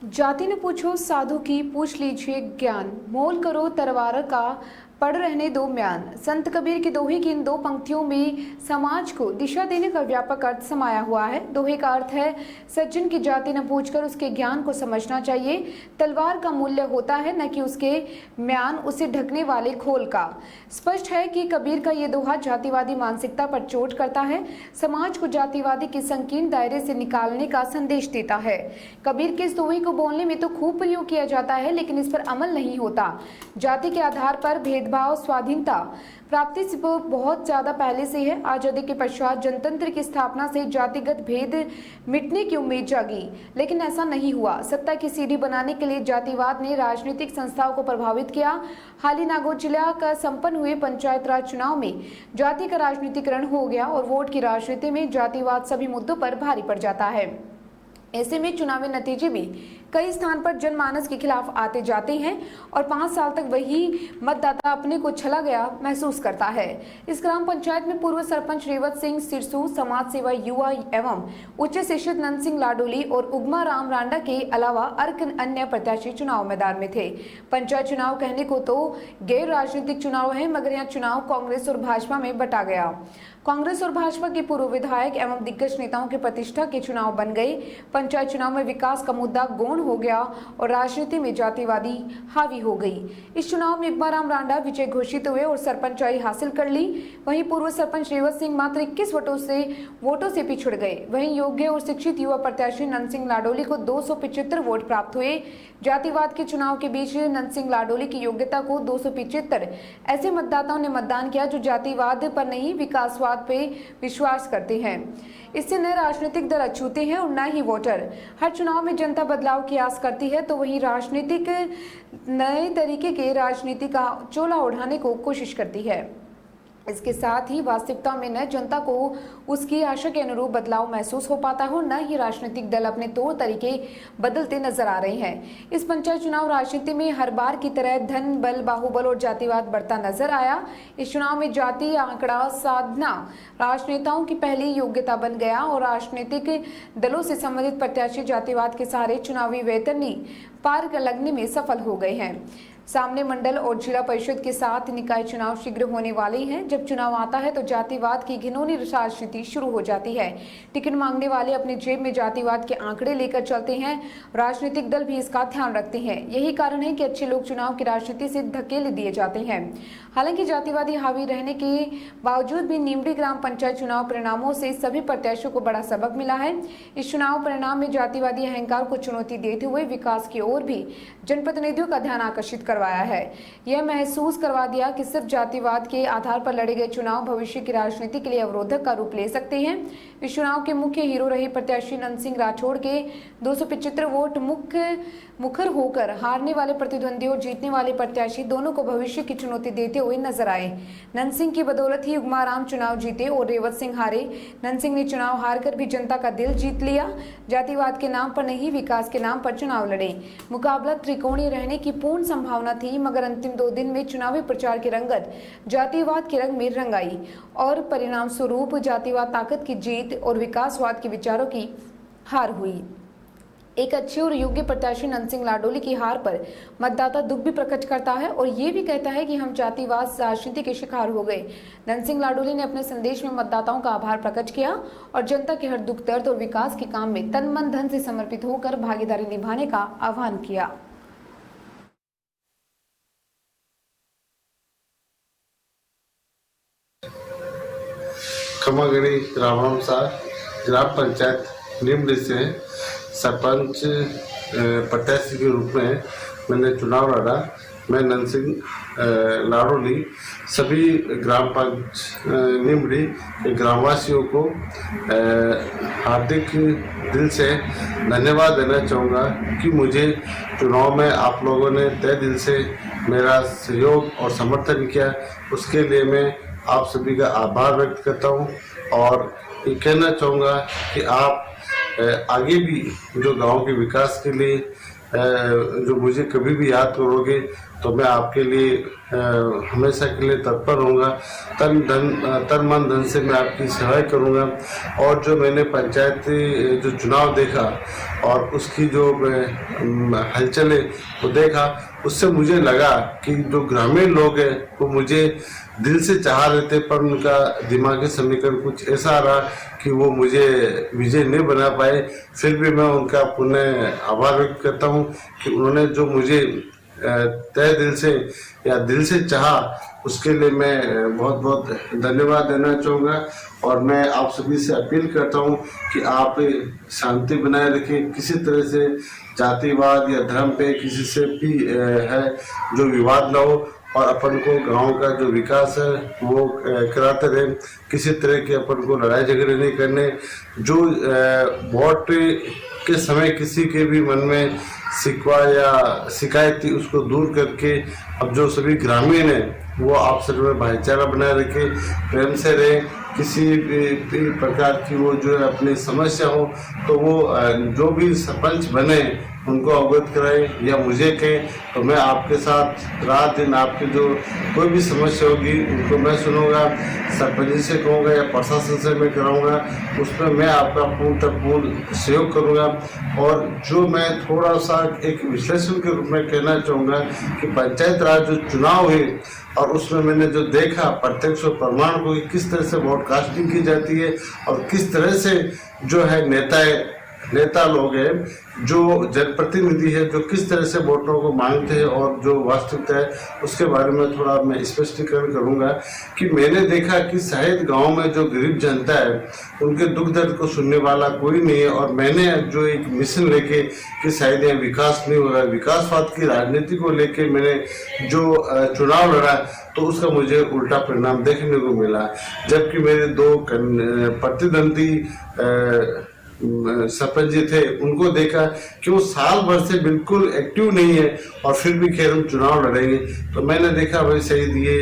जाति न पूछो साधु की पूछ लीजिए ज्ञान, मोल करो तरवार का पड़ रहने दो म्यान। संत कबीर के दोहे की इन दो पंक्तियों में समाज को दिशा देने का व्यापक अर्थ समाया हुआ है। दोहे का अर्थ है सज्जन की जाति न पूछकर उसके ज्ञान को समझना चाहिए। तलवार का मूल्य होता है न कि उसके म्यान, उसे ढकने वाले खोल का। स्पष्ट है कि कबीर का ये दोहा जातिवादी मानसिकता पर चोट करता है, समाज को जातिवादी के संकीर्ण दायरे से निकालने का संदेश देता है। कबीर के इस दोहे को बोलने में तो खूब प्रयोग किया जाता है, लेकिन इस पर अमल नहीं होता। जाति के आधार पर भेदभाव स्वाधीनता प्राप्ति से बहुत ज्यादा पहले से है। आजादी के पश्चात जनतंत्र की स्थापना से जातिगत भेद मिटने की उम्मीद जागी, लेकिन ऐसा नहीं हुआ। सत्ता की सीढ़ी बनाने के लिए जातिवाद ने राजनीतिक संस्थाओं को प्रभावित किया। हाल ही नागौर जिला का संपन्न हुए पंचायत राज चुनाव में जाति का राजनीतिकरण हो गया और वोट की राजनीति में जातिवाद सभी मुद्दों पर भारी पड़ जाता है। ऐसे में चुनावी नतीजे भी कई स्थान पर जनमानस के खिलाफ आते जाते हैं और 5 साल तक वही मतदाता अपने को छला गया महसूस करता है। इस ग्राम पंचायत में पूर्व सरपंच रेवत सिंह सिरसू, समाज सेवा युवा एवं उच्च शिक्षित नंद सिंह लाडोली और उगमा राम रांडा के अलावा अन्य प्रत्याशी चुनाव मैदान में थे। पंचायत चुनाव कहने को तो गैर राजनीतिक चुनाव है, मगर यहाँ चुनाव कांग्रेस और भाजपा में बटा गया। कांग्रेस और भाजपा के पूर्व विधायक एवं दिग्गज नेताओं की प्रतिष्ठा के चुनाव बन गए। पंचायत चुनाव में विकास का मुद्दा गौण हो गया और राजनीति में जातिवादी हावी हो गई। इस चुनाव में उगमा राम रांडा विजय घोषित हुए और सरपंचाई हासिल कर ली। वहीं पूर्व सरपंच रेवत सिंह मात्र 21 वोटों से पिछड़ गए। वहीं योग्य और शिक्षित युवा प्रत्याशी नंद सिंह लाडोली को 275 वोट प्राप्त हुए। जातिवाद के चुनाव के बीच नंद सिंह लाडोली की योग्यता को 275 ऐसे मतदाताओं ने मतदान किया जो जातिवाद पर नहीं विकासवाद पे विश्वास करते हैं। इससे न राजनीतिक दल अछूते हैं और न ही वोटर। हर चुनाव में जनता बदलाव की आस करती है, तो वही राजनीतिक नए तरीके के राजनीति का चोला उड़ाने को कोशिश करती है। इसके साथ ही वास्तविकता में न जनता को उसकी आशा के अनुरूप बदलाव महसूस हो पाता हो, न ही राजनीतिक दल अपने तौर तरीके बदलते नजर आ रहे हैं। इस पंचायत चुनाव राजनीति में हर बार की तरह धन बल, बाहुबल और जातिवाद बढ़ता नजर आया। इस चुनाव में जाति आंकड़ा साधना राजनेताओं की पहली योग्यता बन गया और राजनीतिक दलों से संबंधित प्रत्याशी जातिवाद के सहारे चुनावी वेतनी पार लगने में सफल हो गए हैं। सामने मंडल और जिला परिषद के साथ निकाय चुनाव शीघ्र होने वाले हैं। जब चुनाव आता है तो जातिवाद की घिनौनी राजनीति शुरू हो जाती है। टिकट मांगने वाले अपने जेब में जातिवाद के आंकड़े लेकर चलते हैं। राजनीतिक दल भी इसका ध्यान रखते हैं। यही कारण है कि अच्छे लोग चुनाव की राजनीति से धकेल दिए जाते हैं। हालांकि जातिवादी हावी रहने के बावजूद भी नीमडी ग्राम पंचायत चुनाव परिणामों से सभी प्रत्याशियों को बड़ा सबक मिला है। इस चुनाव परिणाम में जातिवादी अहंकार को चुनौती देते हुए विकास की ओर भी जनप्रतिनिधियों का ध्यान आकर्षित करवाया है। यह महसूस करवा दिया कि सिर्फ जातिवाद के आधार पर लड़े गए चुनाव भविष्य की राजनीति के लिए अवरोधक का रूप ले सकते हैं। इस चुनाव के मुख्य हीरो रहे प्रत्याशी नंद सिंह राठौड़ के 275 वोट मुखर होकर हारने वाले प्रतिद्वंदी और जीतने वाले प्रत्याशी दोनों को भविष्य की चुनौती देते हुए नजर आए। नंद सिंह की बदौलत ही उगमा राम चुनाव जीते और रेवत सिंह हारे। नंद सिंह ने चुनाव हारकर भी जनता का दिल जीत लिया। जातिवाद के नाम पर नहीं, विकास के नाम पर चुनाव लड़े। मुकाबला त्रिकोणीय रहने की पूर्ण संभावना थी, मगर अंतिम 2 दिन में चुनावी प्रचार की रंगत जातिवाद के रंग में रंगाई और परिणाम स्वरूप जातिवाद ताकत की जीत और विकासवाद के विचारों की हार हुई। एक अच्छे और योग्य प्रत्याशी नंद सिंह लाडोली की हार पर मतदाता दुख भी प्रकट करता है और ये भी कहता है कि हम जातिवाद राजनीति के शिकार हो गए। नंद सिंह लाडोली ने अपने संदेश में मतदाताओं का आभार प्रकट किया और जनता के हर दुख दर्द और विकास के काम में तन मन धन से समर्पित होकर भागीदारी निभाने का आह्वान किया। खमागड़ी राम ग्राम पंचायत नीमडी से सरपंच प्रत्याशी के रूप में मैंने चुनाव लड़ा। मैं नंद सिंह लाडोली सभी ग्राम पंचायत नीमडी के ग्रामवासियों को हार्दिक दिल से धन्यवाद देना चाहूँगा कि मुझे चुनाव में आप लोगों ने तय दिल से मेरा सहयोग और समर्थन किया। उसके लिए मैं आप सभी का आभार व्यक्त करता हूँ और ये कहना चाहूँगा कि आप आगे भी जो गांव के विकास के लिए जो मुझे कभी भी याद करोगे तो मैं आपके लिए हमेशा के लिए तत्पर रहूँगा। तन मन धन से मैं आपकी सेवाएं करूँगा। और जो मैंने पंचायती जो चुनाव देखा और उसकी जो हलचलें वो देखा, उससे मुझे लगा कि जो ग्रामीण लोग हैं वो मुझे दिल से चाह रहे थे, पर उनका दिमागी समीकरण कुछ ऐसा रहा कि वो मुझे विजय नहीं बना पाए। फिर भी मैं उनका पुनः आभार व्यक्त करता हूँ कि उन्होंने जो मुझे तहे दिल से या दिल से चाहा, उसके लिए मैं बहुत बहुत धन्यवाद देना चाहूँगा। और मैं आप सभी से अपील करता हूँ कि आप शांति बनाए रखें, किसी तरह से जातिवाद या धर्म पे किसी से भी है जो विवाद ना हो, और अपन को गांव का जो विकास है वो कराते रहे। किसी तरह के अपन को लड़ाई झगड़े नहीं करने। जो वोट के समय किसी के भी मन में शिकवा या शिकायत थी, उसको दूर करके अब जो सभी ग्रामीण हैं वो आपस में भाईचारा बनाए रखे, प्रेम से रहे। किसी भी प्रकार की वो जो है अपनी समस्या हो तो वो जो भी सरपंच बने उनको अवगत कराएं या मुझे कहें, तो मैं आपके साथ रात दिन आपकी जो कोई भी समस्या होगी उनको मैं सुनूंगा। सरपंच से कहूँगा या प्रशासन से मैं कराऊंगा, उसमें मैं आपका पूर्ण सहयोग करूंगा। और जो मैं थोड़ा सा एक विश्लेषण के रूप में कहना चाहूँगा कि पंचायत राज जो चुनाव है और उसमें मैंने जो देखा प्रत्यक्ष और प्रमाण को किस तरह से वोट कास्टिंग की जाती है और किस तरह से जो है नेता लोग हैं जो जनप्रतिनिधि है जो किस तरह से वोटों को मांगते हैं और जो वास्तविकता है, उसके बारे में थोड़ा मैं स्पष्टीकरण करूंगा। कि मैंने देखा कि शायद गांव में जो गरीब जनता है उनके दुख दर्द को सुनने वाला कोई नहीं है। और मैंने जो एक मिशन लेके कि शायद यहाँ विकास नहीं हो रहा है, विकासवाद की राजनीति को लेके मैंने जो चुनाव लड़ा तो उसका मुझे उल्टा परिणाम देखने को मिला। जबकि मेरे दो प्रतिद्वंदी सरपंच जी थे, उनको देखा कि वो साल भर से बिल्कुल एक्टिव नहीं है और फिर भी खैर हम चुनाव लड़ेंगे। तो मैंने देखा भाई शायद ये